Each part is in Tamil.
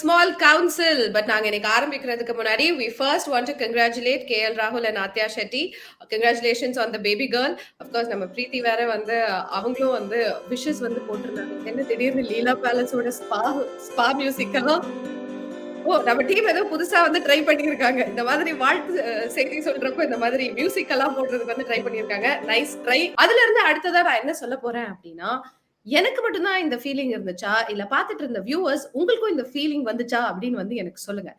small council, but நாங்க இன்னைக்கு ஆரம்பிக்கிறதுக்கு முன்னாடி we first want to congratulate KL Rahul and Atya Shetty. Congratulations on the baby girl. Of course நம்ம பிரீத்தி வேற வந்து அவங்களும் வந்து விஷஸ் வந்து போட்டிருந்தாங்க. என்ன திடீர்னு லீலா பேலஸோட ஸ்பா மியூசிக் எல்லாம் நம்ம டீம் ஏதோ புதுசா வந்து ட்ரை பண்ணிருக்காங்க. இந்த மாதிரி வாழ்த்து செய்தி சொல்றப்போ இந்த மாதிரி மியூசிக் எல்லாம் போடுறதுக்கு வந்து ட்ரை பண்ணிருக்காங்க. Nice try. அதுல இருந்து அடுத்ததா நான் என்ன சொல்ல போறேன் அப்படின்னா, எனக்கு மட்டும்தான் இந்த ஃபீலிங் இருந்துச்சா இல்ல பாத்துட்டு இருந்த வியூவர்ஸ் உங்களுக்கும் இந்த ஃபீலிங் வந்துச்சா அப்படின்னு வந்து எனக்கு சொல்லுங்க.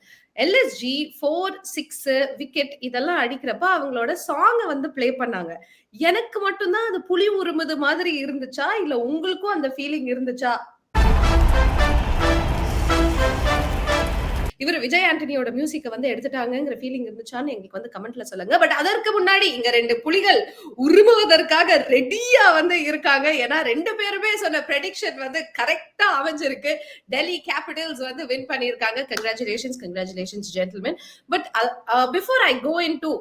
எல்எஸ்ஜி 4-6 விக்கெட் இதெல்லாம் அடிக்கிறப்ப அவங்களோட சாங்க வந்து பிளே பண்ணாங்க. எனக்கு மட்டும்தான் அது புலி உருமுது மாதிரி இருந்துச்சா இல்ல உங்களுக்கும் அந்த ஃபீலிங் இருந்துச்சா? இவர் விஜய் ஆண்டனியோட மியூசிக்க வந்து எடுத்துட்டாங்கங்கிற ஃபீலிங் இருந்துச்சான்னு எங்களுக்கு வந்து கமெண்ட்ல சொல்லுங்க. பட் அதற்கு முன்னாடி இங்க 2 புலிகள் உருமுவதற்காக ரெடியா வந்து இருக்காங்க. ஏன்னா 2 பேருமே சொன்ன ப்ரெடிக்ஷன் வந்து கரெக்டா அமைஞ்சிருக்கு. டெல்லி கேபிட்டல்ஸ் வந்து வின் பண்ணிருக்காங்க. Congratulations gentlemen. But before I go into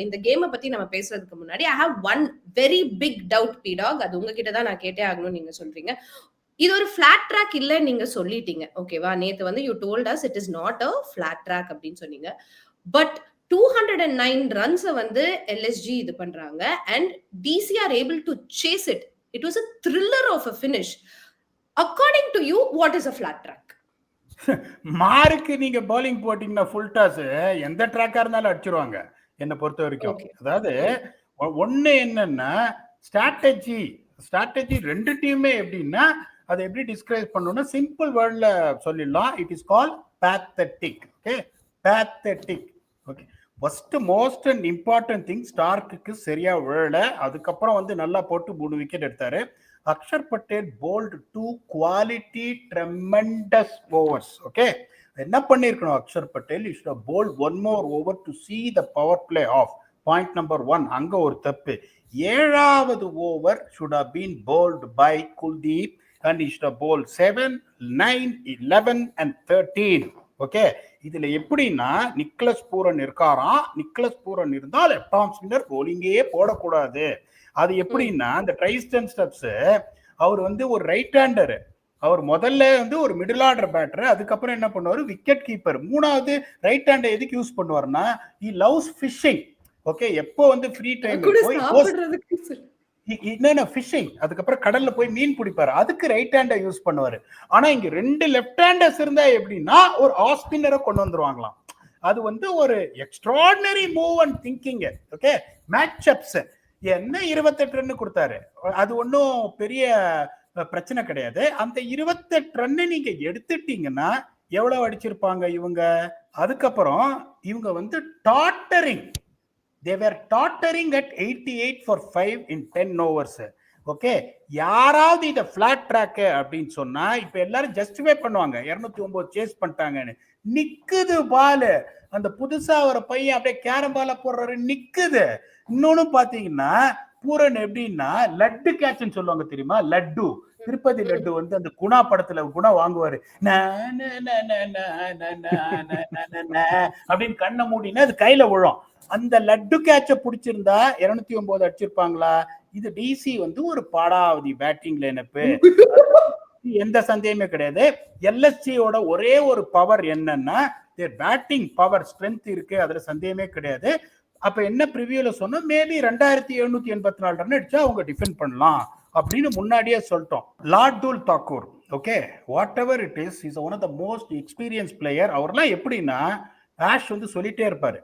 இந்த கேமை பத்தி நம்ம பேசுறதுக்கு முன்னாடி I have one very big doubt பீடாக். அது உங்ககிட்ட தான் நான் கேட்டே ஆகணும்னு நீங்க சொல்றீங்க. இது ஒரு ஃபிளாட் ட்ராக் இல்ல நீங்க சொல்லிட்டீங்க. ஓகேவா? நேத்து வந்து you told us it is not a flat track அப்படின்னு சொன்னீங்க. பட் 209 ரன்ஸ் வந்து எல்எஸ்ஜி இது பண்றாங்க and DC are able to chase it. It was a thriller of a finish. According to you, what is a flat track? Mark நீங்க bowling போட்டீங்கன்னா ஃபுல் டாஸ் எந்த ட்ராக்கா இருந்தாலும் அடிச்சிருவாங்க என்ன பொறுத்த வரைக்கும். அதாவது ஒண்ணு என்னன்னா ஸ்ட்ராட்டஜி 2 டீமே எப்படின்னா அதை எப்படி டிஸ்கிரைப் பண்ணணும்னா சிம்பிள் வேர்ட்ல சொல்லிடலாம். It is call pathetic. Okay, pathetic. Okay, first most and important thing ஸ்டார்க்கு சரியா விழல. அதுக்கப்புறம் வந்து நல்லா போட்டு 3 விக்கெட் எடுத்தாரு. Axar Patel bowled 2 quality tremendous overs. Okay, என்ன பண்ணிருக்கணும் Axar Patel? you should have bowled 1 more over to see the power play off. Point number 1 அங்க ஒரு தப்பு. 7வது over should have been bowled by Kuldeep and he should have bowled 7, 9, 11 and 13. Okay, இதுல எப்படின்னா நிக்கலஸ் பூரன் இருக்காராம். நிக்கலஸ் பூரன் இருந்தா லெஃப்ட் ஆர்ம் ஸ்பின்னர் போலிங்கே போடக்கூடாது. அது எப்படின்னா அந்த ட்ரைஸ்டன் ஸ்டெப்ஸ் அவர் வந்து ஒரு ரைட் ஹேண்டர். அவர் முதல்ல வந்து ஒரு மிடில் ஆர்டர் பேட்டர். அதுக்கப்புறம் என்ன பண்ணுவாரு? Wicket keeper. 3வது ரைட் ஹேண்டை எதுக்கு யூஸ் பண்ணுவாருன்னா he loves fishing. ஓகே, எப்போ வந்து ஃப்ரீ டைம் என்னென்ன ஃபிஷிங், அதுக்கப்புறம் கடல்ல போய் மீன் பிடிப்பாரு. அதுக்கு ரைட் ஹேண்டை யூஸ் பண்ணுவாரு. ஆனா இங்க 2 லெஃப்ட் ஹேண்டர்ஸ் இருந்தா எப்படின்னா ஒரு ஆஃப் ஸ்பின்னரை கொண்டு வந்துருவாங்களாம். அது வந்து ஒரு extraordinary move and thinking. Okay, match ups என்ன 28 ரன் கொடுத்தாரு. அது ஒன்றும் பெரிய பிரச்சனை கிடையாது. அந்த 28 ரன் நீங்க எடுத்துட்டீங்கன்னா எவ்வளவு அடிச்சிருப்பாங்க இவங்க? அதுக்கப்புறம் இவங்க வந்து டாட்டரிங். They were tottering at 88 for 5 in 10 overs. Okay, யாராவது இத ஃபிளாட் ட்ராக் அப்படின்னு சொன்னா இப்ப எல்லாரும் ஜஸ்டிஃபை பண்ணுவாங்க 209 சேஸ் பண்ணிட்டாங்கன்னு. நிக்குது பால். அந்த புதுசா ஒரு பையன் அப்படியே கேரம் பால போடுறாரு, நிக்குது. இன்னொன்னு பாத்தீங்கன்னா பூரன் எப்படின்னா லட்டு கேட்ச்ன்னு சொல்லுவாங்க தெரியுமா? லட்டு, திருப்பதி லட்டு வந்து அந்த குணா படத்துல குணா வாங்குவாரு அப்படின்னு கண்ணை மூடினா அது கையில விழும். அந்த லட்டு கேட்ச பிடிச்சிருந்தா 209 அடிச்சிருப்பாங்களா? இது டிசி வந்து ஒரு பாடாவதி பேட்டிங் லைனப், எந்த சந்தேகமே கிடையாது. எல்எஸ்சியோட ஒரே ஒரு பவர் என்னன்னா பேட்டிங் பவர் ஸ்ட்ரென்த் இருக்கு, அதுல சந்தேகமே கிடையாது. அப்ப என்ன ப்ரிவியூல சொன்னோம், மேபி 2784 ரன் அடிச்சா அவங்க டிஃபெண்ட் பண்ணலாம் அப்படின்னு முன்னாடியே சொல்லிட்டோம். Shardul Thakur, okay, whatever it is, is one of the most experience player. அவர்லாம் எப்படின்னா ஆஷ் வந்து சொல்லிட்டே இருப்பாரு.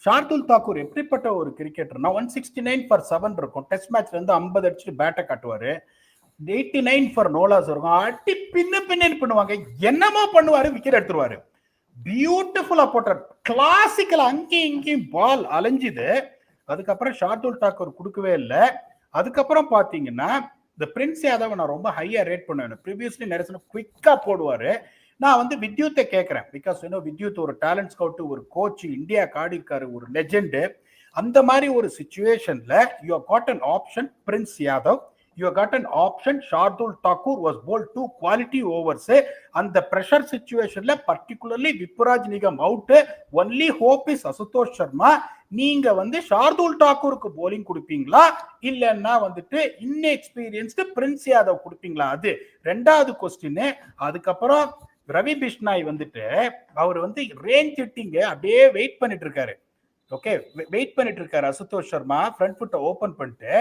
ஷார்துல் தாக்கூர் எப்படிப்பட்ட ஒரு கிரிக்கெட்டர்னா 169 for 7 இருக்கும். டெஸ்ட் மேட்ச்ல இருந்து 50 அடிச்சுட்டு பேட்டை காட்டுவாரு. 89 for நோலாஸ் இருக்கும். அடி பின்னு பண்ணுவாங்க, என்னமோ பண்ணுவாரு, விக்கெட் எடுத்துருவாரு. பியூட்டிஃபுல்லா போட்டார். கிளாசிக்கல் அங்கேயும் இங்கேயும் பால் அலைஞ்சுது. அதுக்கப்புறம் ஷார்துல் தாக்கூர் கொடுக்கவே இல்லை. அதுக்கப்புறம் பாத்தீங்கன்னா இந்த பிரின்ஸ் யாதவ் நான் ரொம்ப ஹையா ரேட் பண்ணுவேன். ப்ரீவியஸ்லி நிறைய குவிக்கா போடுவாரு. நான் வந்து வித்யூத்தை கேட்கிறேன். பிகாஸ் வித்யூத் ஒரு டேலண்ட் ஸ்கவுட், ஒரு கோச், இந்தியா காடி இருக்காரு, ஒரு லெஜெண்ட். அந்த மாதிரி ஒரு சிச்சுவேஷன்ல you have got an option Prince Yadav, you have got an option Shardul Thakur was bowled 2 quality overs. அந்த பிரஷர் சிச்சுவேஷன்ல particularly Vipraj Nigam out. Only hope is Ashutosh Sharma. நீங்க வந்து ஷார்துல் தாக்கூருக்கு போலிங் கொடுப்பீங்களா இல்லைன்னா வந்துட்டு இன்எக்ஸ்பீரியன்ஸ்டு பிரின்ஸ் யாதவ் கொடுப்பீங்களா? அது 2வது கொஸ்டின். அதுக்கப்புறம் ரவி பிஷ்னாய் வந்துட்டு அவர் வந்து ரேஞ்ச் ஹிட்டிங்க அப்படியே வெயிட் பண்ணிட்டு இருக்காரு. ஓகே, வெயிட் பண்ணிட்டு இருக்காரு அசுதோஷ் சர்மா. ஃப்ரண்ட் ஃபுட்டை ஓபன் பண்ணிட்டு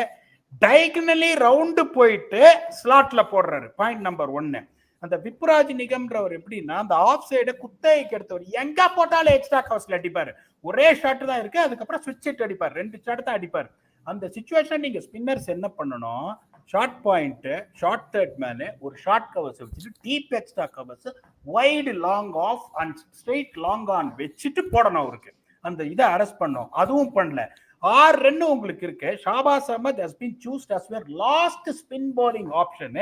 டயகனலி ரவுண்டு போயிட்டு ஸ்லாட்ல போடுறாரு. Point number 1. அந்த விப்ராஜ் நிகம்ன்றவர் எப்படின்னா அந்த ஆஃப் சைடை குத்தகைக்கு எடுத்தவர், எங்க போட்டாலும் எக்ஸ்ட்ரா கவர்ஸ்ல அடிப்பாரு. ஒரே ஷாட் தான் இருக்கு, அதுக்கப்புறம் ஸ்விட்ச் ஹிட் அடிப்பார். 2 ஷாட் தான் அடிப்பார். அந்த சிச்சுவேஷன் நீங்க ஸ்பின்னர்ஸ் என்ன பண்ணணும், short point, short third menu, ஒரு ஷார்ட் கவர்ஸ் வச்சுட்டு deep extra covers, wide long off and straight long on வச்சுட்டு போடணும் அவருக்கு. அந்த இதை அரெஸ்ட் பண்ணோம். அதுவும் பண்ணல. 6 ரன் உங்களுக்கு இருக்கு. Shahbaz Ahmed has been chosen as your last spin bowling option.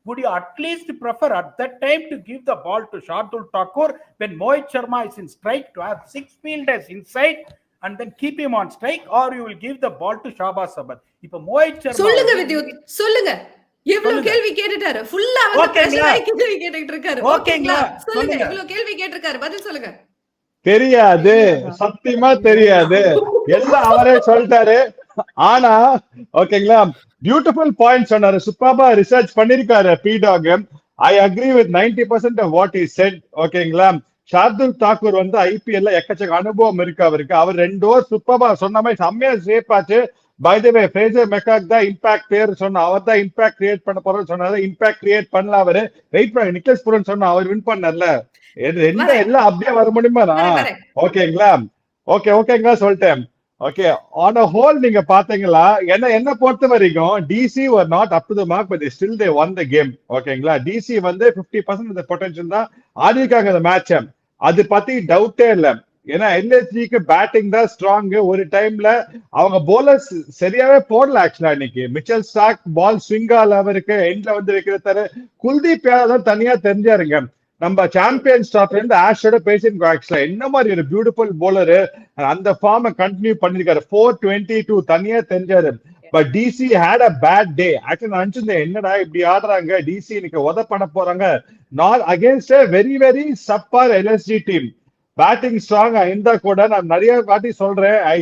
Would you at least prefer at that time to give the ball to Shardul Thakur when Mohit Sharma is in strike to have 6 fielders inside and then keep him on strike, or you will give the ball to Shabas Ahmed? இப்ப மோஹித் சர்மா சொல்லுங்க வித்யுத், சொல்லுங்க. எவ்வளவு கேள்வி கேட்டுட்டாரு, ஃபுல்லா வந்து பிரஷர் ஆகி கேள்வி கேட்டுட்டு இருக்காரு. ஓகேங்களா, சொல்லுங்க. எவ்வளவு கேள்வி கேட்டிருக்காரு, பதில் சொல்லுங்க. தெரியாது, சத்தியமா தெரியாது, எல்லாம் அவரே சொல்லிட்டாரு. ஆனா ஓகேங்களா, பியூட்டிஃபுல் பாயிண்ட் சொன்னாரு, சூப்பரா ரிசர்ச் பண்ணிருக்காரு பி-டாக். I agree with 90% of what he said. ஓகேங்களா, ஷார்துல் தாக்கூர் வந்து ஐபிஎல்ல எக்கச்சக்க அனுபவம் இருக்கு அவருக்கு. அவர் 2 ஓவர் சூப்பரா சொன்ன மாதிரி செம்மையா சேஃப் ஆச்சு. பை த வே, ஃப்ரேசர் மெக்காக் தான் இம்பாக்ட் பிளேயர் சொன்ன, அவர் தான் இம்பாக்ட் கிரியேட் பண்ண போறோம்னு சொன்னாரு. இம்பாக்ட் கிரியேட் பண்ணல அவரு. வெயிட் பண்ண நிக்லஸ் புரன் சொன்னா அவர் வின் பண்ணல. எல்லாம் அப்படியே வர முடியுமா? ஓகேங்களா, ஓகேங்களா சொல்லிட்டேன். ஓகே, ஆன் அ ஹோல் நீங்க பாத்தீங்களா, என்ன பொறுத்த வரைக்கும் DC were not up to the mark, but still they won the game. ஓகேங்களா, டிசி வந்து 50% of the potential தான் ஆடிருக்காங்க அந்த மேட்ச். அது பத்தி டவுட்டே இல்ல. ஏன்னா எல்எஸ்ஜிக்கு பேட்டிங் தான் ஸ்ட்ராங். ஒரு டைம்ல அவங்க போலர்ஸ் சரியாவே போடல ஆக்சுவலா. இன்னைக்கு மிச்சல் ஸ்டார்க் பால் ஸ்விங்கால அவருக்கு எண்ட்ல வந்து வைக்கிறதாரு. குல்தீப் யாதவ் தான் தனியா தெரிஞ்சாருங்க. நம்ம சாம்பியன்ஸ் ட்ராஃபில இருந்து ஆஷோட பேசிருக்கோம் ஆக்சுவலா. என்ன மாதிரி ஒரு பியூட்டிஃபுல் போலரு, அந்த ஃபார்மை கண்டினியூ பண்ணிருக்காரு. 422 தனியா தெரிஞ்சாரு. But DC had a bad day. Actually நான் நினைச்சிருந்தேன், என்னடா இப்படி ஆடுறாங்க டிசி, இன்னைக்கு உத பண்ண போறாங்க. Not against a very very subpar LSG team. Batting ஸ்ட்ராங்கா இருந்தா கூட நான் நிறைய வாட்டி சொல்றேன், I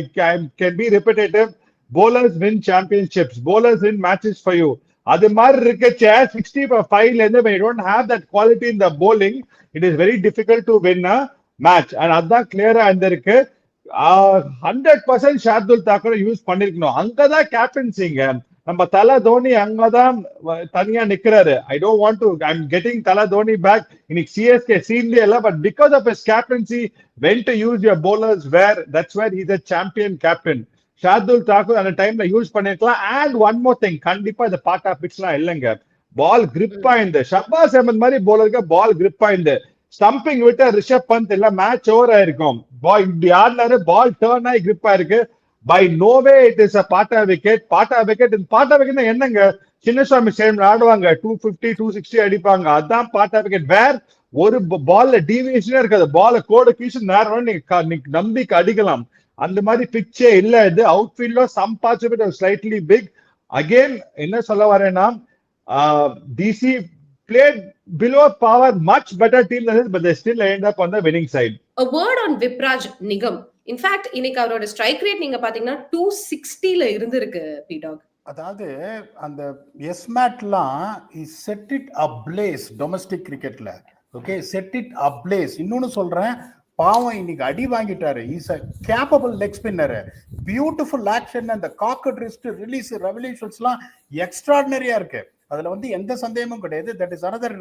can be repetitive, bowlers win championships, bowlers win matches for you. அது மாதிரி இருக்கச்சே 65ல இருந்து when you don't have that quality in the bowling, it is very difficult to win a match. and அதான் கிளியரா இருந்திருக்கு. 100% ஷார்துல் தாக்கூரை யூஸ் பண்ணிருக்கணும். அங்கதான் கேப்டன்சிங்க. நம்ம தல தோனி அங்கதான் தனியா நிக்கிறாரு. I don't want to, I am getting Thala Dhoni back. இன்னைக்கு சிஎஸ்கே சீன்ல இல்ல, but because of his captaincy when to use your bowlers where, that's where he's a champion captain. Shardul Thakur அந்த டைம்ல யூஸ் பண்ணிருக்கலாம். அண்ட் ஒன் மோர் திங், கண்டிப்பா இந்த பார்ட் ஆஃப் பிட்ச்லாம் இல்லைங்க, பால் கிரிப் ஆயிருந்து. ஷபாஸ் அஹமத் மாதிரி போலருக்கு பால் கிரிப் ஆயிருந்து. ஸ்டம்பிங் விட்டு ரிஷப் பந்த் எல்லாம் மேட்ச் ஓவர் ஆயிருக்கும். இப்படி ஆடினாரு, பால் டர்ன் ஆகி கிரிப் ஆயிருக்கு. பை நோவே இட் இஸ் அ பாட்டா விக்கெட். பாட்டா விக்கெட் என்னங்க, சின்னசாமி ஸ்டேடியம்ல ஆடுவாங்க, 250 260 அடிப்பாங்க. அதான் பாட்டா விக்கெட். வேர் ஒரு பால்ல டீவியேஷனே இருக்காது. பால கோடு கீழ் நேரம் நீங்க நம்பிக்கை அடிக்கலாம். அந்த மாதிரி பிச்சே இல்ல இது. அவுட்ஃபீல்ட்ல some parts of it are slightly big. Again என்ன சொல்ல வரேன்னா, DC played below power, much better team than this, but they still end up on the winning side. A word on Vipraj Nigam. In fact, இன்னைக்கு அவரோட ஸ்ட்ரைக் ரேட் நீங்க பாத்தீங்கன்னா 260ல இருந்திருக்கு பி-டாக். அதாவது அந்த எஸ்மேட்லாம் is set it ablaze domestic கிரிக்கெட்ல. Okay, set it ablaze. இன்னொன்னு சொல்றேன், பாவம் இன்னைக்கு அடி வாங்கிட்டாரு. Is a capable leg spinner. Beautiful action, அந்த காக்கட் ரிஸ்ட் ரிலீஸ் ரெவல்யூஷன்ஸ்லாம் எக்ஸ்ட்ராடினரியா இருக்கு. அதுல வந்து எந்த சந்தேகமும் கிடையாது. That is another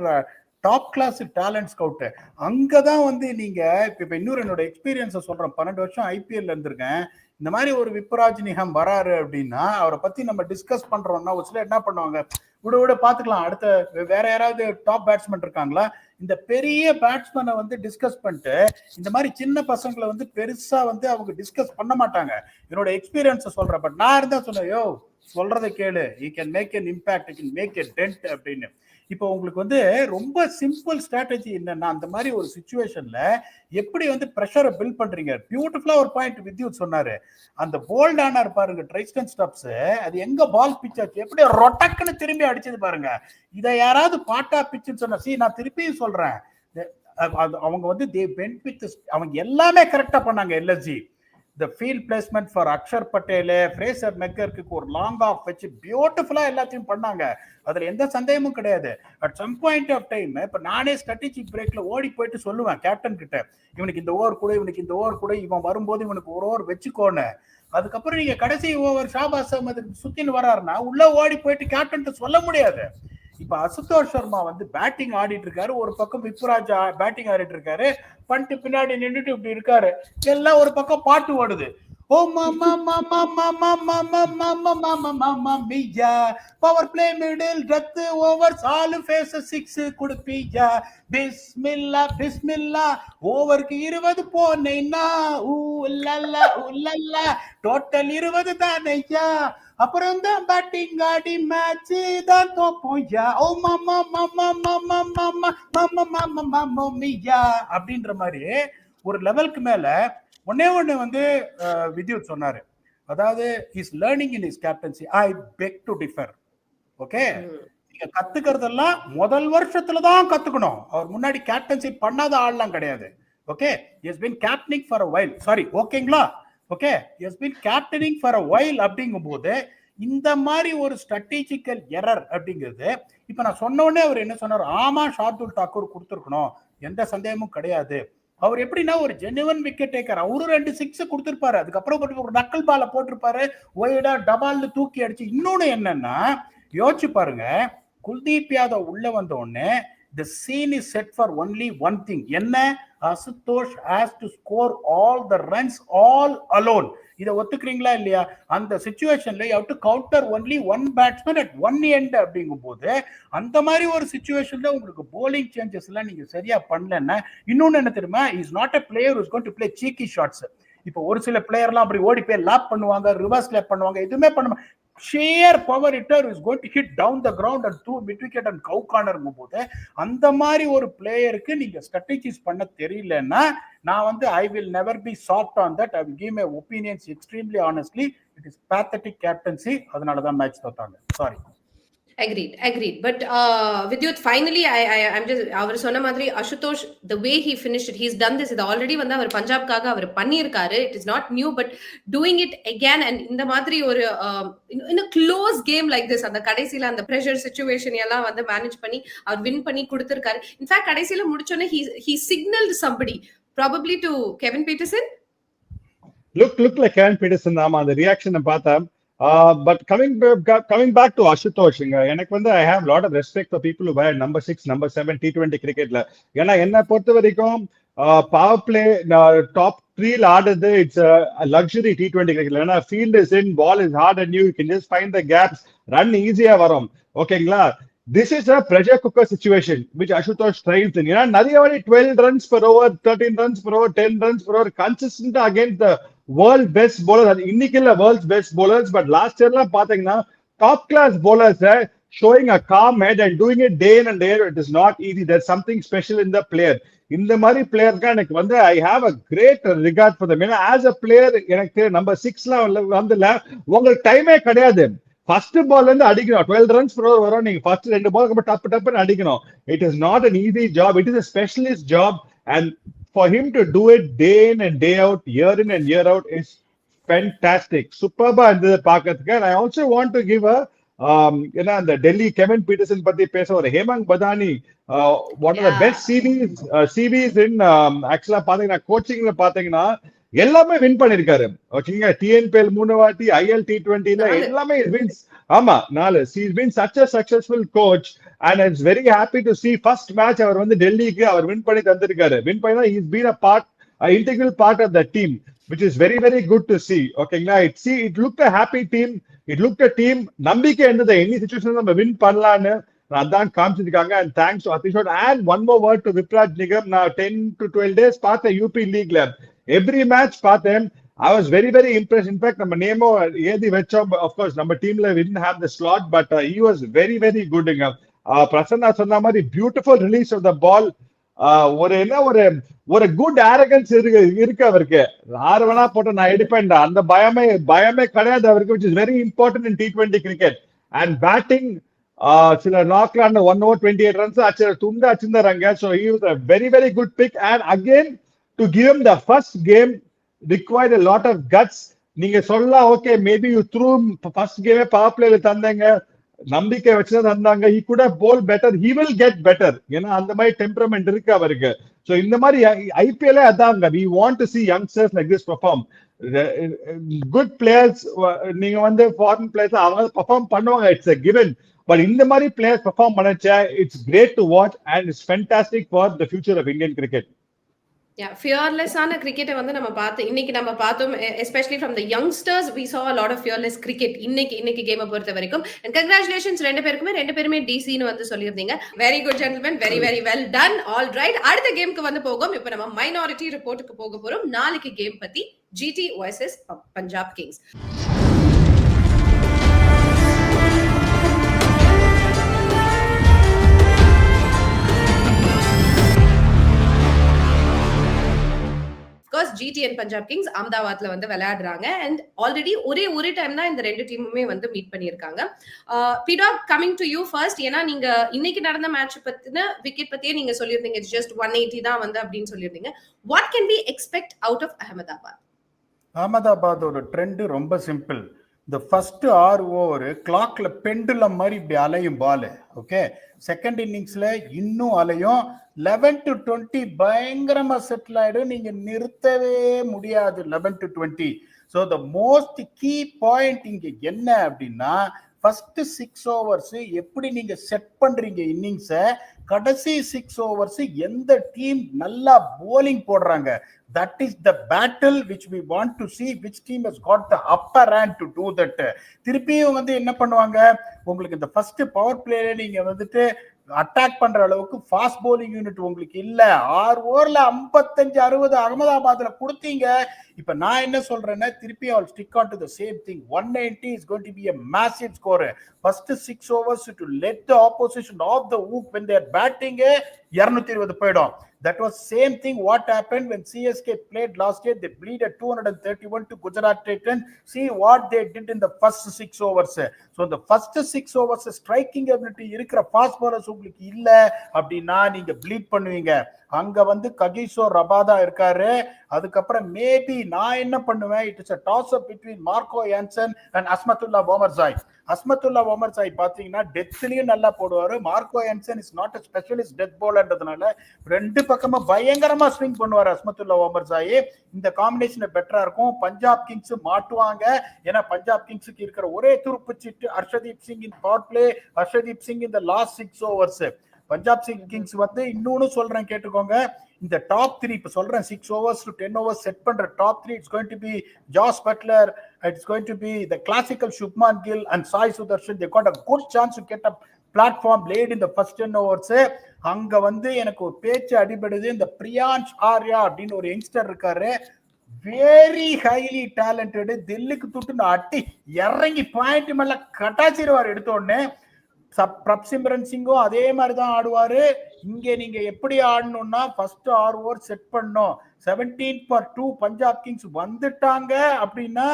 top class talent scout. அங்கதான் வந்து நீங்க இப்ப இன்னொரு என்னோட எக்ஸ்பீரியன்ஸை சொல்றேன். 12 வருஷம் ஐபிஎல் இருந்திருக்கேன். இந்த மாதிரி ஒரு விப்ராஜ் நிகம் வராரு அப்படின்னா அவரை பத்தி நம்ம டிஸ்கஸ் பண்றோம்னா ஒரு சில என்ன பண்ணுவாங்க, விட பாத்துக்கலாம், அடுத்த வேற யாராவது டாப் பேட்ஸ்மேன் இருக்காங்களா, இந்த பெரிய பேட்ஸ்மேனை வந்து டிஸ்கஸ் பண்ணிட்டு இந்த மாதிரி சின்ன பசங்களை வந்து பெருசா வந்து அவங்க டிஸ்கஸ் பண்ண மாட்டாங்க. என்னோட எக்ஸ்பீரியன்ஸை சொல்றேன். பட் நான் இருந்தா சொன்னேன், யோ சொல்றதை கேளு, you can make an impact, you can make a dent அப்படின்னு. இப்போ உங்களுக்கு வந்து ரொம்ப சிம்பிள் ஸ்ட்ராட்டஜி என்னன்னா, அந்த மாதிரி ஒரு சிச்சுவேஷன்ல எப்படி வந்து ப்ரெஷரை பில்ட் பண்றீங்க. பியூட்டிஃபுல்லா ஒரு பாயிண்ட் வித்யுத் சொன்னாரு, அந்த போல்ட் ஆனார் பாருங்க ட்ரைஸ்டன் ஸ்டப்ஸ், அது எங்க பால் பிச் ஆச்சு, எப்படி ரொட்டக்குன்னு திரும்பி அடிச்சது பாருங்க. இதை யாராவது பாட்டா பிச்சுன்னு சொன்னா, நான் திருப்பியும் சொல்றேன், அவங்க வந்து அவங்க எல்லாமே கரெக்டா பண்ணாங்க LSG. the field placement for Axar Patel, Fraser மெக்கருக்கு ஒரு லாங் ஆஃப் வச்சு பியூட்டிஃபுல்லா எல்லாத்தையும் பண்ணாங்க. அதுல எந்த சந்தேகமும் கிடையாது. At some point of time இப்ப நானே ஸ்ட்ராட்டஜிக் பிரேக்ல ஓடி போயிட்டு சொல்லுவேன் கேப்டன் கிட்ட, இவனுக்கு இந்த ஓவர் கூட, இவனுக்கு இந்த ஓவர் கூட, இவன் வரும்போது இவனுக்கு ஒரு ஓவர் வச்சுக்கோன்னு. அதுக்கப்புறம் நீங்க கடைசி ஓவர் ஷாபாஸ் அஹமது சுத்தின்னு வர்றாருன்னா உள்ள ஓடி போயிட்டு கேப்டன் சொல்ல முடியாது. இப்ப அசுதோஷ் சர்மா வந்து பேட்டிங் ஆடிட்டு இருக்காரு, ஒரு பக்கம் விப்புராஜ் பேட்டிங் ஆடிட்டு இருக்காரு, பண்ணிட்டு பின்னாடி நின்றுட்டு இப்படி இருக்காரு, எல்லாம் ஒரு பக்கம் பாட்டு ஓடுது. ஓ மாமா மாமா மாமா மாமா மாமா மாமா மாமா மீயா, power play middle death overs all phase 6 குடுப்பீயா, பிஸ்மில்லா பிஸ்மில்லா, ஓவருக்கு 20 போனேன்னா ஊல்லல்லா ஊல்லல்லா, டோட்டல் 20 தானையா, அப்புறம் தான் பேட்டிங் ஆடி மேட்ச் தான் தோப்போம்யா, ஓ மாமா மாமா மாமா மாமா மாமா மாமா மாமா மீயா அப்படின்ற மாதிரி ஒரு லெவலுக்கு மேல ஒன்னே ஒண்ணு வந்து வித்யுத் சொன்னாரு, அதாவது is learning in is captaincy. I peg to differ. Okay, நீங்க கத்துக்கிறதெல்லாம் முதல் வருஷத்துல தான் கத்துக்கணும். அவர் முன்னாடி கேப்டன்சி பண்ணாத ஆள்லாம் கிடையாது. Okay, is been captaining for a while. Sorry, ஓகேங்களா? Okay, is been captaining for a while அப்படிங்கும் போது இந்த மாதிரி ஒரு ஸ்ட்ராட்டஜிக்கல் எரர் அப்படிங்கிறது இப்ப நான் சொன்ன உடனே அவர் என்ன சொன்னார், ஆமா ஷார்துல் தாக்கூர் கொடுத்துருக்கணும், எந்த சந்தேகமும் கிடையாது. அவர் எப்படின்னா ஒரு ஜெனுவன் விக்கெட் டேக்கர், அவரு 2 6 கொடுத்திருப்பாரு, அதுக்கப்புறம் ஒரு நக்கல் பால போட்டிருப்பாரு, ஒய்டா டபால்னு தூக்கி அடிச்சு. இன்னொன்னு என்னன்னா யோசிச்சு பாருங்க, குல்தீப் யாதவ் உள்ள வந்த உடனே the scene is set for only one thing. என்ன? Ashutosh has to score all the runs all alone. இத ஒத்துக்கிறீங்களா இல்லையா? அந்த சிச்சுவேஷன்ல you have to counter only one batsman at one end அப்படிங்கும்போது அந்த மாதிரி ஒரு சிச்சுவேஷன்ல உங்களுக்கு bowling changes எல்லாம் நீங்க சரியா பண்ணலன்னா, இன்னொன்னு என்ன தெரியுமா, is not a player who is going to play cheeky shots. இப்போ ஒரு சில பிளேயர்லாம் அப்படி ஓடி போய் லாப் பண்ணுவாங்க, ரிவர்ஸ் லேப் பண்ணுவாங்க, எதுவுமே பண்ண sheer power hitter is going to hit down the ground and through mid wicket and cow corner போது அந்த மாதிரி ஒரு பிளேயருக்கு நீங்க ஸ்ட்ராட்டஜிஸ் பண்ண தெரியலன்னா, நான் வந்து I will never be soft on that. I will give my opinions extremely honestly. It is pathetic captaincy. அதனால தான் மேட்ச் தோத்தாங்க. Sorry. Agreed. But Vidyut, finally, I'm just, அவர் சொன்ன மாதிரி Ashutosh, the way he finished it, he's done this. இது ஆல்ரெடி வந்து அவர் பஞ்சாப்காக அவர் பண்ணியிருக்காரு. It is not new, but doing it again and இந்த மாதிரி ஒரு in a close game like this, அந்த கடைசியில அந்த pressure situation எல்லாம் வந்து மேனேஜ் பண்ணி அவர் வின் பண்ணி கொடுத்திருக்காரு. இன்ஃபேக்ட் கடைசியில முடிச்சோன்னே he signaled somebody, probably to Kevin Pietersen. Look like Kevin Pietersen. ஆமா, அந்த ரியாக்ஷனை பார்த்தேன். But coming back to Ashutosh, I have a lot of respect for people who wear number 6, number 7 T20 cricket. என்ன பொறுத்த வரைக்கும் power play top 3 ஆடுறது, it's a luxury T20 cricket. ஏன்னா field is in, ball is hard and you can just find the gaps, run ஈஸியா வரும். ஓகேங்களா? This is a pressure cooker situation which Ashutosh thrives in. நிறைய வாட்டி 12 runs per over, 13 runs per over, 10 runs per over consistent against the world best bowlers. இன்னைக்கு இல்ல world's best bowlers, but last year எல்லாம் பாத்தீங்கன்னா top class bowlers showing a calm head and doing it day in and day out. It is not easy. There's something special in the player. இந்த மாதிரி பிளேயருக்கு எனக்கு வந்து I have a great regard for them. ஏன்னா as a player எனக்கு நம்பர் 6லாம் வந்து உங்களுக்கு டைமே கிடையாது. ஃபர்ஸ்ட் பால்ல இருந்து அடிக்கணும், 12 runs per over வரும், நீங்க ஃபர்ஸ்ட் 2 பால் டப்புன்னு அடிக்கணும். It is not an easy job. It is a specialist job, and for him to do it day in and day out, year in and year out is fantastic. Superba இருந்தது பார்க்கிறதுக்கு. And I also want to give a the Delhi Kevin Pietersen பத்தி பேச ஒரு Hemang Badauni, one of the best CVs in actually பாத்தீங்கன்னா கோச்சிங்ல பாத்தீங்கன்னா எல்லாமே வின் பண்ணிருக்காரு. ஓகேங்க, TNPL 3 வாட்டி, IL T20 எல்லாமே wins. ஆமா 4. He's been such a successful coach and it's very happy to see first match அவர் வந்து டெல்லிக்கு அவர் வின் பண்ணி தந்திருக்காரு. வின் பண்ணா he's been a integral part of the team, which is very very good to see. ஓகேங்களா, it looked a happy team. It looked a team நம்பிக்கை இருந்தது, any situation நம்ம வின் பண்ணலாம்னு அதான் காமிச்சிருக்காங்க. And thanks to Atishot. And one more word to Vipraj Nigam. நான் 10 to 12 days பார்த்தேன் UP லீக்ல. Every match பார்த்தேன். I was very very impressed. In fact, நம்ம நேமோ ஏதி வெச்சோம். Of course நம்ம டீம்ல we didn't have the slot, but he was very very good. Prasanna சொன்ன மாதிரி beautiful release of the ball. ஒரு குட் arrogance இருக்கு அவருக்கு. ஆறுவனா போட்டு நான் எடுப்பேன்டா அந்த பயமே கிடையாது அவருக்கு, which is very important in T20 cricket. And batting, சில நாக்லாண்ட் 1 over 28 runs துண்டு அச்சிருந்தாங்க. So he was a very very good pick. And again, to give him the first game required a lot of guts. நீங்க சொல்லலாம் okay maybe you through first கேமே பவர் பிளேல தந்தாங்க, நம்பிக்கை வச்சுதான் தந்தாங்க, he could have bowled better, he will get better. ஏன்னா அந்த மாதிரி டெம்பரமெண்ட் இருக்கு அவருக்கு. சோ இந்த மாதிரி ஐபிஎல் அதாங்க, we want to see youngsters like this perform. Good players, நீங்க வந்து ஃபாரின் பிளேயர்ஸ் அவங்க பெர்ஃபார்ம் பண்ணுவாங்க, இட்ஸ் a given. பட் இந்த மாதிரி பிளேயர்ஸ் பெர்ஃபார்ம் பண்ணச்சா it's great to watch and it's fantastic for the future of Indian cricket. ஃபியர்லெஸ்ஸான கிரிக்கெட்டை வந்து நம்ம பார்த்தோம். Especially from the youngsters we saw a lot of fearless cricket இன்னைக்கு கேமை பொறுத்த வரைக்கும். அண்ட் கங்க்ராச்சுலேஷன்ஸ் ரெண்டு பேருமே டிசின்னு வந்து சொல்லியிருந்தீங்க. Very good gentleman, very very well done. All right, அடுத்த கேமுக்கு வந்து போகும். இப்போ நம்ம மைனாரிட்டி ரிப்போர்ட்டுக்கு போக போறோம். நாளைக்கு கேம் பத்தி GT vs Punjab Kings. GT and Punjab Kings அஹமதாபாத்ல வந்து விளையாடுறாங்க. அண்ட் ஆல்ரெடி ஒரே டைம் தான் இந்த ரெண்டு டீமுமே வந்து மீட் பண்ணியிருக்காங்க. பிடாக், கமிங் டு யூ ஃபர்ஸ்ட். ஏன்னா நீங்க இன்னைக்கு நடந்த மேட்ச் பத்தின விக்கெட் பத்தியே நீங்க சொல்லியிருந்தீங்க, ஜஸ்ட் 180 தான் வந்து அப்படின்னு சொல்லியிருந்தீங்க. What can we expect out of Ahmedabad? அஹமதாபாத்தோட ட்ரெண்ட் ரொம்ப சிம்பிள். இந்த ஃபர்ஸ்ட் 6 ஓவர் கிளாக்ல பெண்டுலம் மாதிரி இப்படி அலையும் பால். ஓகே, செகண்ட் இன்னிங்ஸ்ல இன்னும் அலையும். 11 to 20 பயங்கரமா செட்டில் ஆயிடும், நீங்க நிறுத்தவே முடியாது 11 to 20. So the most key point இங்க என்ன அப்படின்னா, ஃபர்ஸ்ட் 6 ஓவர்ஸ் எப்படி நீங்க செட் பண்றீங்க இன்னிங்ஸை, கடைசி 6 ஓவர்ஸ் எந்த டீம் நல்லா போலிங் போடுறாங்க, that is the battle which we want to see, which team has got the upper hand to do that. திருப்பியும் வந்து என்ன பண்ணுவாங்க, உங்களுக்கு இந்த ஃபர்ஸ்ட் பவர் பிளேல நீங்க வந்துட்டு அட்டாக் பண்ற அளவுக்கு ஃபாஸ்ட் போலிங் யூனிட் உங்களுக்கு இல்ல. 6 ஓவர்ல 55-60 அகமதாபாத்ல கொடுத்தீங்க. இப்ப நான் என்ன சொல்றேன்னா, திருப்பி I'll stick on to the same thing. 190 is going to be a massive score. First 6 overs to let the opposition off the hook when they are batting, 220 போய்டும். That was same thing what happened when CSK played last year. They bleed at 231 to Gujarat Titans. See what they did in the first 6 overs. So the first 6 overs striking ability இருக்கிற fast bowlers உங்களுக்கு இல்ல அப்படின்னா நீங்க bleed பண்ணுவீங்க. அங்க வந்து ககிசோர் ரபாதா இருக்காரு. அதுக்கப்புறம் மேபி நான் என்ன பண்ணுவேன், it is a toss up between Marco Jansen and Azmatullah Omarzai. Azmatullah Omarzai பாத்தீங்கன்னா டெத்லயும் நல்லா போடுவாரு. Marco Jansen is not a specialist death பவுலர்ன்றதுனால ரெண்டு பக்கமா பயங்கரமா ஸ்விங் பண்ணுவாரு அஸ்மத்துல்லா ஓமர்சாய். இந்த காம்பினேஷன் பெட்டரா இருக்கும். பஞ்சாப் கிங்ஸ் மாட்டுவாங்க. ஏன்னா பஞ்சாப் கிங்ஸுக்கு இருக்கிற ஒரே துருப்பு சீட்டு ஹர்ஷதீப் சிங் இன் பவர் பிளே, ஹர்ஷதீப் சிங் இந்த லாஸ்ட் 6 ஓவர்ஸ். பஞ்சாப் கிங்ஸ் வந்து இன்னொன்னு சொல்றேன் கேட்டுக்கோங்க, இந்த டாப் 3 இப்ப சொல்றேன் 6 overs to 10 overs செட் பண்ற top 3 it's going to be Jos Buttler, it's going to be the classical Shubman Gill and Sai Sudharsan. they got a good chance to get a platform laid in the first 10 overs. அங்க வந்து எனக்கு ஒரு பேச்சு அடிபடுது. இந்த பிரியான்ஷ் ஆர்யா அப்படின்னு ஒரு யங்ஸ்டர் இருக்காரு, வெரி ஹைலி டேலண்டட். தில்லுக்கு துட்டு அட்டி இறங்கி பாயிண்ட் மேல கட்டாச்சிருவார் எடுத்த உடனே. பிரப்சிம்ரன் சிங்கும் அதே மாதிரி தான் ஆடுவாரு. இங்க நீங்க எப்படி ஆடணும்னா ஃபர்ஸ்ட் 6 ஓவர் செட் பண்ணணும். 17 for 2 பஞ்சாப் கிங்ஸ் வந்துட்டாங்க அப்படின்னா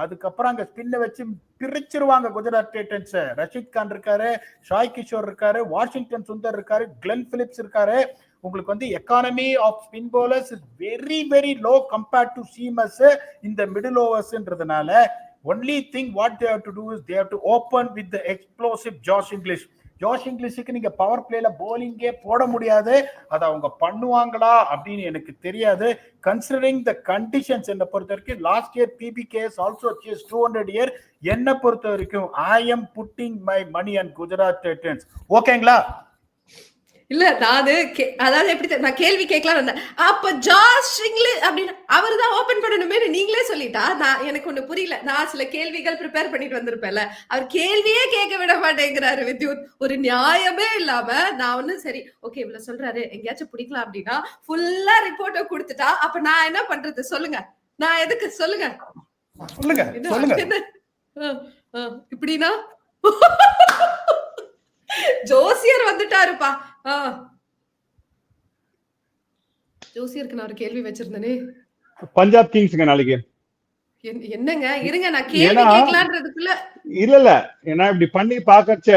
அதுக்கப்புறம் அங்க ஸ்பின்ன வச்சு பிரிச்சிருவாங்க குஜராத் டைட்டன்ஸ். ரஷீத் கான் இருக்காரு, ஷாய் கிஷோர் இருக்காரு, வாஷிங்டன் சுந்தர் இருக்காரு, கிளென் பிலிப்ஸ் இருக்காரு. உங்களுக்கு வந்து economy of spin bowlers is very very low compared to seamers இந்த மிடில் ஓவர்ஸ்ன்றதுனால only thing what they have to do is they have to open with the explosive Josh English. Josh இங்கிலீஷுக்கு நீங்க பவர் பிளேல போலிங்கே போட முடியாது. அதை அவங்க பண்ணுவாங்களா அப்படின்னு எனக்கு தெரியாது. கன்சிடரிங் த கண்டிஷன்ஸ் என்னை பொறுத்த வரைக்கும் last year PBKS also chase 200 year. என்னை பொறுத்த வரைக்கும் I am putting my money and Gujarat Titans. ஓகேங்களா? இல்ல அதாவது எப்படி நான் கேள்வி கேட்கலாம் வந்தேன். அப்ப ஜாஷ் இங்கிலீஷ் அப்படின்னு அவரு தான் ஓபன் பண்ணணுமே நீங்களே சொல்லிட்டா நான் எனக்கு ஒண்ணு புரியல. நான் சில கேள்விகள் ப்ரிப்பேர் பண்ணிட்டு வந்திருப்பேன்ல, அவர் கேள்வியே கேட்க விட மாட்டேங்கிறாரு வித்யுத். ஒரு நியாயமே இல்லாம நான் ஒண்ணு சரி ஓகே இவ்வளவு சொல்றாரு எங்கேயாச்சும் பிடிக்கலாம் அப்படின்னா ஃபுல்லா ரிப்போர்ட்டை கொடுத்துட்டா அப்ப நான் என்ன பண்றது சொல்லுங்க? நான் எதுக்கு சொல்லுங்க இப்படின்னா ஜோசியர் வந்துட்டாருப்பா. ஜோசியருக்கு நான் ஒரு கேள்வி வச்சிருந்தேனே. பஞ்சாப் கிங்ஸ்ங்க நாளைக்கு என்னங்க இருங்க நான் கேள்வி கேட்கலாம்ன்றதுக்குள்ள இல்ல ஏன்னா இப்படி பண்ணி பாக்கச்ச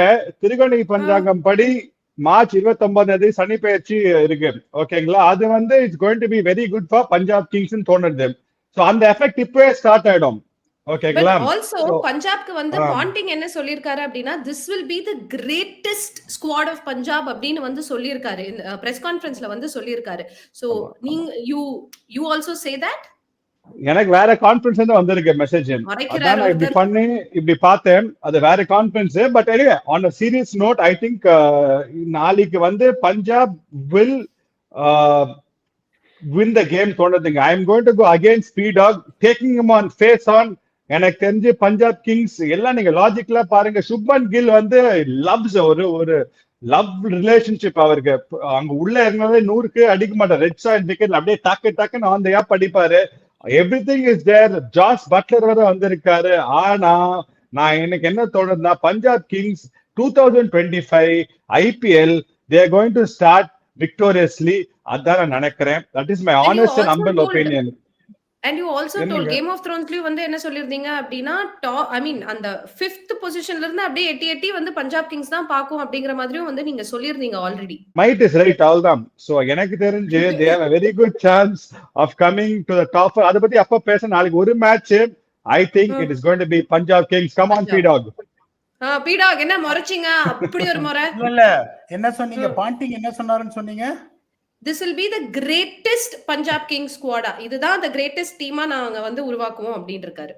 திருகணி பஞ்சாங்கம் படி மார்ச் 29 சனி பெயர்ச்சி இருக்கு. ஓகேங்களா? அது வந்து it's going to be very good for Punjab Kings தோணுது. சோ அந்த எஃபெக்ட் இப்பவே ஸ்டார்ட் ஆயிடும். பட் ஓகேங்களா? ஆல்சோ So, பஞ்சாப்க்கு வந்து ஆம். பாண்டிங் என்ன சொல்லியிருக்காரு அப்படின்னா this will be the greatest squad of Punjab அப்படின்னு வந்து சொல்லியிருக்காரு இந்த பிரஸ் கான்ஃபரன்ஸ்ல வந்து சொல்லியிருக்காரு. சோ ஆமா, ஆமா. நீங்க யூ ஆல்சோ சே தட் எனக்கு வேற கான்ஃபரன்ஸ் இருந்து வந்திருக்கு மெசேஜ். அதான் மறைக்கிறார் நான் இப்படி ஒருத்தர். பண்ணி இப்படி பார்த்தேன். அது வேற conference. But anyway, on a serious note, I think நாளைக்கு வந்து Punjab will win the game தோணுதுங்க. I am going to go against P-Dog, taking him on face on. எனக்கு தெரிஞ்சு பஞ்சாப் கிங்ஸ் எல்லாம் நீங்க லாஜிக்கலா பாருங்க. சுப்மன் கில் வந்து லவ்ஸ் ஒரு லவ் ரிலேஷன்ஷிப் அவருக்கு. அங்க உள்ள இருந்தாலே 100க்கு அடிக்க மாட்டார். ரெட் சாயிண்ட் விக்கெட்ல அப்படியே டக்குன்னு ஆன் த ஆப் அடிப்பாரு. Everything is there. Jos Buttler வர வந்திருக்காரு. ஆனா நான் எனக்கு என்ன தோணுதுன்னா Punjab Kings 2025 IPL they are going to start victoriously. அதான் நான் நினைக்கிறேன். That is my honest and humble opinion. And you also told என்னங்க? Game of Thronesலயும் வந்து என்ன சொல்லிருந்தீங்க அப்படின்னா ஐ மீன் அந்த 5th பொசிஷன்ல இருந்து அப்படியே எட்டி வந்து பஞ்சாப் கிங்ஸ் தான் பாக்கும் அப்படிங்கிற மாதிரியும் வந்து நீங்க சொல்லிருந்தீங்க ஆல்ரெடி. Might is right, அவ்வளவுதான். சோ எனக்கு தெரிஞ்சு they have a very good chance of coming to the top. அத பத்தி அப்ப பேச நாளைக்கு ஒரு match. I think it is going to be Punjab Kings. Come on, P-Dog. P-Dog என்ன முறைச்சீங்க? அப்படி ஒரு முறை. இல்ல என்ன சொன்னீங்க? பாண்டிங் என்ன சொன்னாருன்னு சொன்னீங்க? This will be the greatest Punjab Kings squad. இதுதான் the greatest டீமா நாங்க வந்து உருவாக்குவோம் அப்படின்னு இருக்காரு.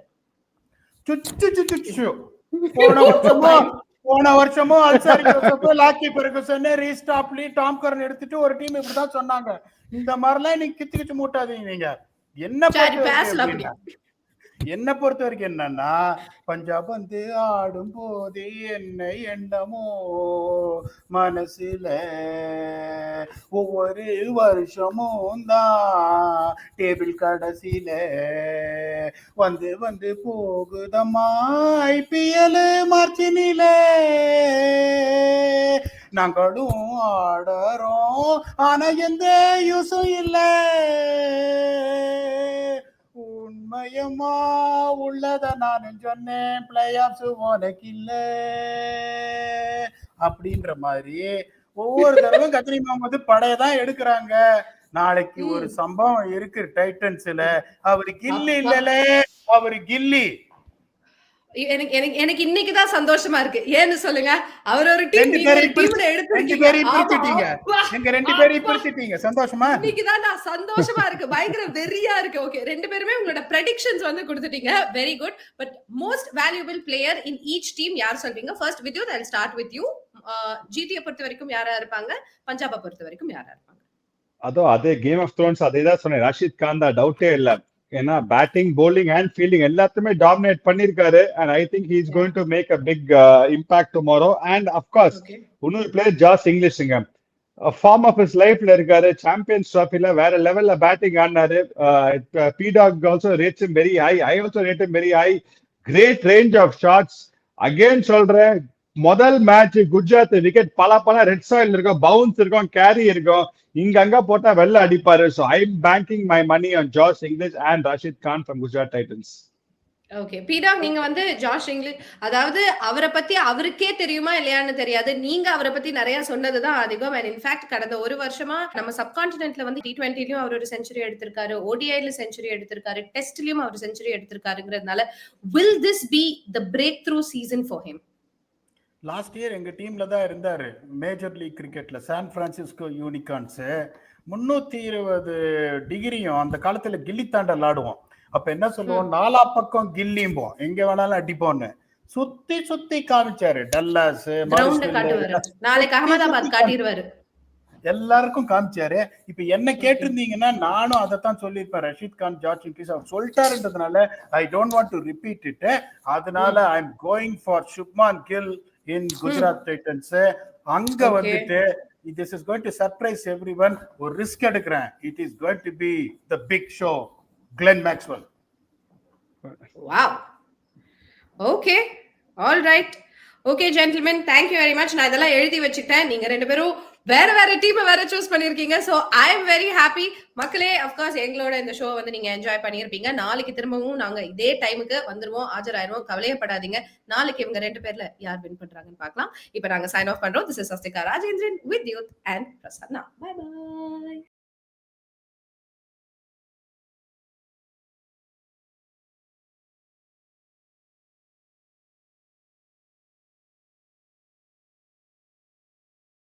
போன வருஷமும் Alzarri Joseph, லாக்கி Fergusson, ரீஸ்டாப்லி, Tom Karan எடுத்துட்டு ஒரு டீம் இப்படிதான் சொன்னாங்க. இந்த மாதிரிலாம் நீங்க கிச்சு மூட்டாதீங்க. நீங்க என்ன பொறுத்த வரைக்கும் என்னன்னா பஞ்சாப் வந்து ஆடும் போது என்ன எண்ணமோ மனசுல ஒவ்வொரு வருஷமும் தான் டேபிள் கடைசியில வந்து போகுதம்மா IPL மார்ச்சினில நாங்களும் ஆடுறோம் ஆனா எந்த யூஸும் இல்லை உண்மையமா உள்ளத நானும் சொன்னேன் பிளே ஆஃப்ஸ் உனக்கு இல்ல அப்படின்ற மாதிரி ஒவ்வொரு தடவை கத்ரி முகமது படையதான் எடுக்கிறாங்க. நாளைக்கு ஒரு சம்பவம் இருக்கு டைட்டன்ஸ்ல. அவரு கில்லி இல்லல, அவரு கில்லி. எனக்கு இன்னைக்குதான் சந்தோஷமா இருக்கு. ஏன்னு சொல்லுங்க, அவர் ஒரு டீம் எடுத்துட்டீங்க. சந்தோஷமா இன்னைக்குதான் நான் சந்தோஷமா இருக்கு. பயங்கர வெறியா இருக்கு. ஓகே, ரெண்டு பேருமே உங்களோட ப்ரெடிக்ஷன்ஸ் வந்து கொடுத்துட்டீங்க. Very good. But most valuable player in each team யார் சொல்வீங்க? First with you, I'll start with you. ஜிடியை பொறுத்த வரைக்கும் யாரா இருப்பாங்க? பஞ்சாபை பொறுத்த வரைக்கும் யாரா இருப்பாங்க? அதே கேம் ஆஃப் த்ரோன்ஸ் அதேதான் சொன்னேன். ரஷீத் கான் தான், டவுட்டே இல்ல. ஏன்னா பேட்டிங், bowling அண்ட் ஃபீல்டிங் எல்லாத்தையுமே டாமினேட் பண்ணிருக்காரு. And I think he is going to make a big impact tomorrow. And of course இன்னொரு பிளேயர் ஜாஸ் இங்கிலீஷுங்க. ஃபார்ம் ஆஃப் ஹிஸ் லைஃப்ல இருக்காரு. சாம்பியன்ஸ் ட்ராஃபில வேற லெவல்ல பேட்டிங் ஆடினாரு. P-Dog also rates him very high. I also rate him very high. Great range of shots. Again சொல்றேன், முதல் மேட்ச் குஜராத் விக்கெட் பல ரெட் சாயில் இருக்கும், பவுன்ஸ் இருக்கும், கேரி இருக்கும். இங்க போட்டா வெள்ள அடிப்பாரு. So I'm banking my money on Josh English and Rashid Khan from Gujarat Titans. Okay, P-Dog நீங்க வந்து ஜாஷ் இங்கிலீஷ், அதாவது அவரை பத்தி அவருக்கே தெரியுமா இல்லையான்னு தெரியாது. நீங்க அவரை பத்தி நிறைய சொன்னதுதான் அதிகம். அண்ட் இன்ஃபேக்ட் கடந்த ஒரு வருஷமா நம்ம சப்கான்டினென்ட்ல வந்து T20லயும் அவர் ஒரு செஞ்சுரி எடுத்திருக்காரு, ODIல செஞ்சுரி எடுத்திருக்காரு, டெஸ்ட்லயும் அவர் செஞ்சுரி எடுத்திருக்காருங்கிறதுனால will this be the breakthrough season for him? Last year எங்க டீம்ல தான் இருந்தாரு. மேஜர் லீக் கிரிக்கெட்ல சான் பிரான்சிஸ்கோ யூனிகார்ன்ஸ் 320 டிகிரியும் அந்த காலத்துல கில்லி தாண்டல் ஆடுவோம். அப்ப என்ன சொல்லுவோம், நாலா பக்கம் கில்லிம்போம், எங்க வேணாலும் அடிப்போம்னு சுத்தி காமிச்சாரு. டல்லாஸ், நாளைக்கு அகமதாபாத் காட்டிடுவாரு, எல்லாருக்கும் காமிச்சாரு. இப்ப என்ன கேட்டிருந்தீங்கன்னா நானும் அதைத்தான் சொல்லியிருப்பேன். ரஷீத் கான், ஜார்ஜ் இங்கிலீஷ் அவர் சொல்லிட்டாருன்றதுனால I don't want to repeat it. அதனால I am going for Shubman Gill in Gujarat Titans. அங்க வந்துட்டு this is going to surprise everyone. ஒரு ரிஸ்க் எடுக்கிறேன். It is going to be the big show. Glenn Maxwell. Wow. Okay. All right. Okay gentlemen, thank you very much. நான் இதெல்லாம் எழுதி வச்சிட்டேன். நீங்க ரெண்டு பேரும் வேற டீமை வேற சூஸ் பண்ணிருக்கீங்க. So I am very happy. மக்களே, அப்கோர்ஸ் எங்களோட இந்த ஷோ வந்து நீங்க என்ஜாய் பண்ணிருப்பீங்க. நாளைக்கு திரும்பவும் நாங்க இதே டைமுக்கு வந்துருவோம், ஆஜராயிருவோம். கவலையப்படாதீங்க. நாளைக்கு இவங்க ரெண்டு பேர்ல யார் வின் பண்றாங்கன்னு பார்க்கலாம். இப்ப நாங்க சைன் ஆஃப் பண்றோம். This is Sastika Rajendran with Youth and Prasanna. Bye bye.